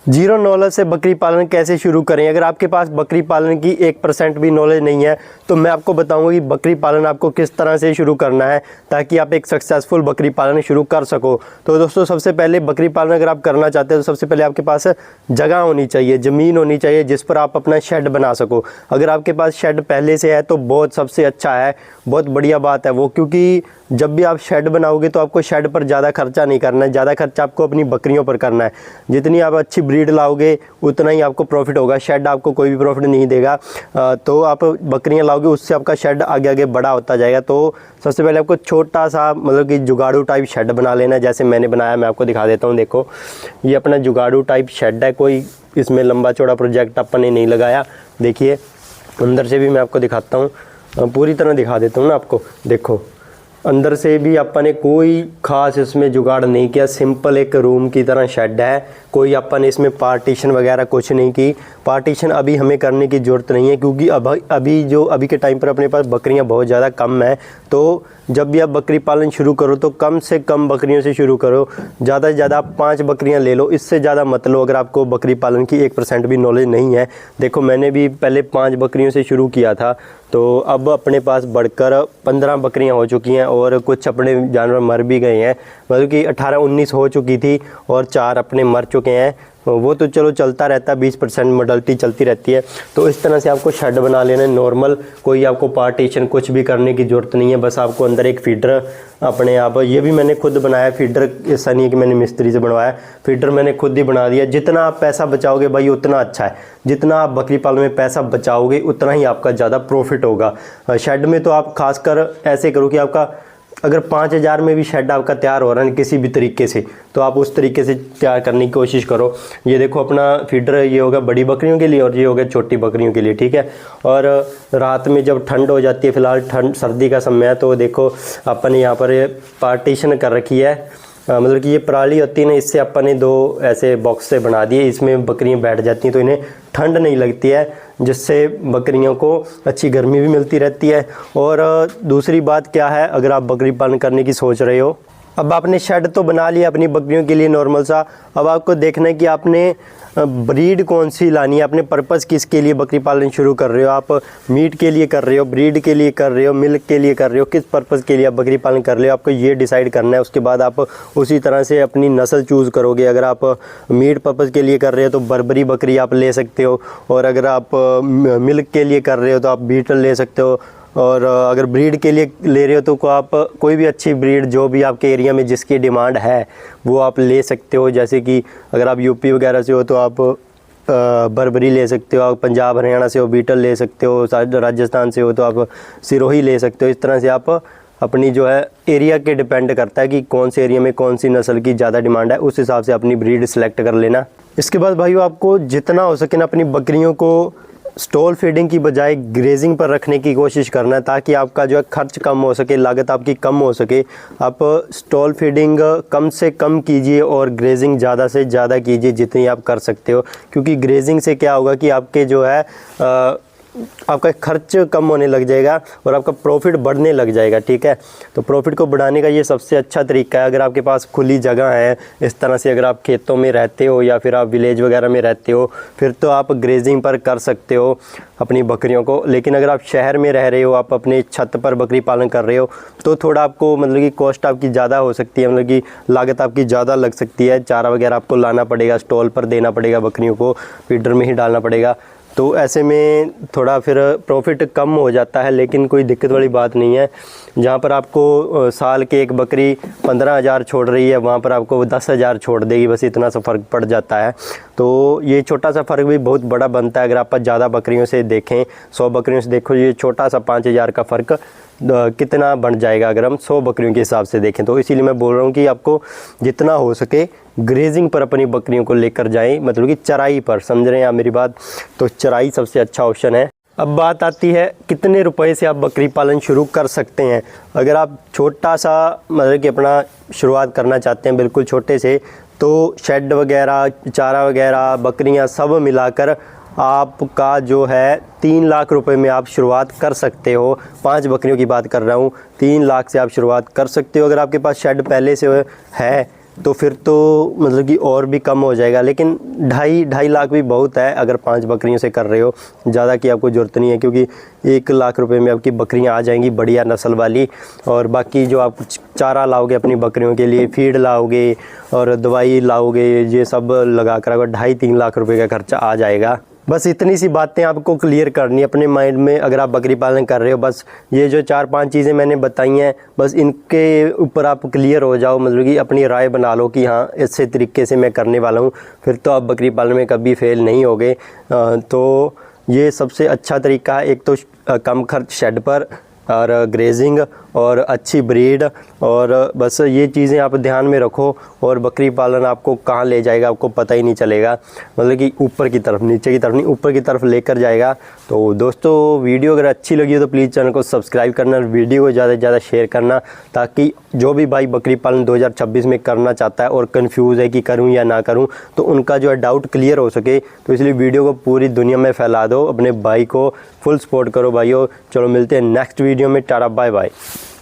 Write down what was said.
Zero knowledge से बकरी पालन कैसे शुरू करें। अगर आपके पास बकरी पालन की 1% भी नॉलेज नहीं है तो मैं आपको बताऊंगा कि बकरी पालन आपको किस तरह से शुरू करना है ताकि आप एक सक्सेसफुल बकरी पालन शुरू कर सको। तो दोस्तों, सबसे पहले बकरी पालन अगर आप करना चाहते हैं तो सबसे पहले आपके पास जगह होनी चाहिए, ज़मीन होनी चाहिए जिस पर आप अपना शेड बना सको। अगर आपके पास शेड पहले से है तो बहुत सबसे अच्छा है, बहुत बढ़िया बात है वो, क्योंकि जब भी आप शेड बनाओगे तो आपको शेड पर ज़्यादा खर्चा नहीं करना है, ज़्यादा खर्चा आपको अपनी बकरियों पर करना है। जितनी आप अच्छी ब्रीड लाओगे उतना ही आपको प्रॉफिट होगा, शेड आपको कोई भी प्रॉफिट नहीं देगा। तो आप बकरियां लाओगे उससे आपका शेड आगे आगे बड़ा होता जाएगा। तो सबसे पहले आपको छोटा सा मतलब कि जुगाड़ू टाइप शेड बना लेना है, जैसे मैंने बनाया। मैं आपको दिखा देता हूँ। देखो, ये अपना जुगाड़ू टाइप शेड है, कोई इसमें लंबा चौड़ा प्रोजेक्ट अपन ने नहीं लगाया। देखिए, अंदर से भी मैं आपको दिखाता हूँ, पूरी तरह दिखा देता हूँ ना आपको। देखो, अंदर से भी अपन ने कोई ख़ास इसमें जुगाड़ नहीं किया, सिंपल एक रूम की तरह शेड है। कोई अपन ने इसमें पार्टीशन वगैरह कुछ नहीं की। पार्टीशन अभी हमें करने की ज़रूरत नहीं है, क्योंकि अभी के टाइम पर अपने पास बकरियां बहुत ज़्यादा कम है। तो जब भी आप बकरी पालन शुरू करो तो कम से कम बकरियों से शुरू करो। ज़्यादा से ज़्यादा आप 5 बकरियां ले लो, इससे ज़्यादा मत लो अगर आपको बकरी पालन की 1% भी नॉलेज नहीं है। देखो, मैंने भी पहले 5 बकरियों से शुरू किया था, तो अब अपने पास बढ़कर 15 बकरियां हो चुकी हैं और कुछ अपने जानवर मर भी गए हैं। मतलब कि 18-19 हो चुकी थी और 4 अपने मर चुके हैं। वो तो चलो चलता रहता है, 20% मॉडलिटी चलती रहती है। तो इस तरह से आपको शेड बना लेना है नॉर्मल, कोई आपको पार्टीशन कुछ भी करने की ज़रूरत नहीं है। बस आपको अंदर एक फीडर अपने आप, ये भी मैंने खुद बनाया फीडर, ऐसा नहीं है कि मैंने मिस्त्री से बनवाया। फीडर मैंने खुद ही बना दिया। जितना आप पैसा बचाओगे भाई उतना अच्छा है, जितना आप बकरी पालन में पैसा बचाओगे उतना ही आपका ज़्यादा प्रॉफिट होगा। शेड में तो आप खासकर ऐसे करो कि आपका अगर 5,000 में भी शेड आपका तैयार हो रहा है किसी भी तरीके से, तो आप उस तरीके से तैयार करने की कोशिश करो। ये देखो, अपना फीडर ये होगा बड़ी बकरियों के लिए और ये होगा छोटी बकरियों के लिए, ठीक है। और रात में जब ठंड हो जाती है, फिलहाल ठंड सर्दी का समय है, तो देखो अपन यहाँ पर पार्टीशन कर रखी है। मतलब कि ये पराली होती है ना, इससे अपन ने 2 ऐसे बॉक्स से बना दिए, इसमें बकरियां बैठ जाती हैं तो इन्हें ठंड नहीं लगती है, जिससे बकरियों को अच्छी गर्मी भी मिलती रहती है। और दूसरी बात क्या है, अगर आप बकरी पालन करने की सोच रहे हो, अब आपने शेड तो बना लिया अपनी बकरियों के लिए नॉर्मल सा, अब आपको देखना है कि आपने ब्रीड कौन सी लानी है, अपने पर्पज़ किसके लिए बकरी पालन शुरू कर रहे हो। आप मीट के लिए कर रहे हो, ब्रीड के लिए कर रहे हो, मिल्क के लिए कर रहे हो, किस पर्पज़ के लिए आप बकरी पालन कर रहे हो, आपको ये डिसाइड करना है। उसके बाद आप उसी तरह से अपनी नस्ल चूज़ करोगे। अगर आप मीट पर्पज़ के लिए कर रहे हो तो बर्बरी बकरी आप ले सकते हो, और अगर आप मिल्क के लिए कर रहे हो तो आप बीटल ले सकते हो, और अगर ब्रीड के लिए ले रहे हो तो आप कोई भी अच्छी ब्रीड जो भी आपके एरिया में जिसकी डिमांड है वो आप ले सकते हो। जैसे कि अगर आप यूपी वगैरह से हो तो आप बर्बरी ले सकते हो, आप पंजाब हरियाणा से हो बीटल ले सकते हो, राजस्थान से हो तो आप सिरोही ले सकते हो। इस तरह से आप अपनी जो है एरिया के डिपेंड करता है कि कौन से एरिया में कौन सी नस्ल की ज़्यादा डिमांड है, उस हिसाब से अपनी ब्रीड सेलेक्ट कर लेना। इसके बाद भाइयों, आपको जितना हो सके ना अपनी बकरियों को स्टॉल फीडिंग की बजाय ग्रेजिंग पर रखने की कोशिश करना है, ताकि आपका जो है खर्च कम हो सके, लागत आपकी कम हो सके। आप स्टॉल फीडिंग कम से कम कीजिए और ग्रेजिंग ज़्यादा से ज़्यादा कीजिए जितनी आप कर सकते हो, क्योंकि ग्रेजिंग से क्या होगा कि आपके जो है आपका खर्च कम होने लग जाएगा और आपका प्रॉफिट बढ़ने लग जाएगा, ठीक है। तो प्रॉफिट को बढ़ाने का ये सबसे अच्छा तरीका है। अगर आपके पास खुली जगह है इस तरह से, अगर आप खेतों में रहते हो या फिर आप विलेज वगैरह में रहते हो, फिर तो आप ग्रेजिंग पर कर सकते हो अपनी बकरियों को। लेकिन अगर आप शहर में रह रहे हो, आप अपने छत पर बकरी पालन कर रहे हो, तो थोड़ा आपको मतलब कि कॉस्ट आपकी ज़्यादा हो सकती है, मतलब कि लागत आपकी ज़्यादा लग सकती है। चारा वगैरह आपको लाना पड़ेगा, स्टॉल पर देना पड़ेगा, बकरियों को फीडर में ही डालना पड़ेगा। तो ऐसे में थोड़ा फिर प्रॉफिट कम हो जाता है, लेकिन कोई दिक्कत वाली बात नहीं है। जहाँ पर आपको साल के एक बकरी 15,000 छोड़ रही है, वहाँ पर आपको 10,000 छोड़ देगी, बस इतना सा फ़र्क पड़ जाता है। तो ये छोटा सा फ़र्क भी बहुत बड़ा बनता है। अगर आप ज़्यादा बकरियों से देखें, 100 बकरियों से देखो, ये छोटा सा 5,000 का फ़र्क कितना बन जाएगा अगर हम 100 बकरियों के हिसाब से देखें। तो इसीलिए मैं बोल रहा हूँ कि आपको जितना हो सके ग्रेजिंग पर अपनी बकरियों को लेकर जाएं, मतलब कि चराई पर, समझ रहे हैं आप मेरी बात। तो चराई सबसे अच्छा ऑप्शन है। अब बात आती है कितने रुपए से आप बकरी पालन शुरू कर सकते हैं। अगर आप छोटा सा मतलब कि अपना शुरुआत करना चाहते हैं बिल्कुल छोटे से, तो शेड वगैरह, चारा वगैरह, बकरियां सब मिलाकर आपका जो है 3 लाख रुपए में आप शुरुआत कर सकते हो। 5 बकरियों की बात कर रहा हूँ, 3 लाख से आप शुरुआत कर सकते हो। अगर आपके पास शेड पहले से है तो फिर तो मतलब कि और भी कम हो जाएगा, लेकिन 2.5 लाख भी बहुत है अगर 5 बकरियों से कर रहे हो। ज़्यादा की आपको ज़रूरत नहीं है, क्योंकि 1 लाख रुपए में आपकी बकरियां आ जाएंगी बढ़िया नस्ल वाली। और बाकी जो आप चारा लाओगे अपनी बकरियों के लिए, फीड लाओगे और दवाई लाओगे, ये सब लगा कर 2.5-3 लाख रुपए का खर्चा आ जाएगा। बस इतनी सी बातें आपको क्लियर करनी है अपने माइंड में अगर आप बकरी पालन कर रहे हो। बस ये जो 4-5 चीज़ें मैंने बताई हैं, बस इनके ऊपर आप क्लियर हो जाओ, मतलब कि अपनी राय बना लो कि हाँ इसी तरीके से मैं करने वाला हूँ, फिर तो आप बकरी पालन में कभी फेल नहीं होगे। तो ये सबसे अच्छा तरीका है। एक तो कम खर्च शेड पर और ग्रेजिंग और अच्छी ब्रीड, और बस ये चीज़ें आप ध्यान में रखो और बकरी पालन आपको कहाँ ले जाएगा आपको पता ही नहीं चलेगा, मतलब कि ऊपर की तरफ, नीचे की तरफ नहीं, ऊपर की तरफ लेकर जाएगा। तो दोस्तों वीडियो अगर अच्छी लगी हो तो प्लीज़ चैनल को सब्सक्राइब करना, वीडियो को ज़्यादा से ज़्यादा शेयर करना, ताकि जो भी भाई बकरी पालन 2026 में करना चाहता है और कन्फ्यूज़ है कि करूँ या ना करूँ, तो उनका जो है डाउट क्लियर हो सके। तो इसलिए वीडियो को पूरी दुनिया में फैला दो, अपने भाई को फुल सपोर्ट करो भाइयों। चलो मिलते हैं नेक्स्ट वीडियो में, टाटा बाय बाय।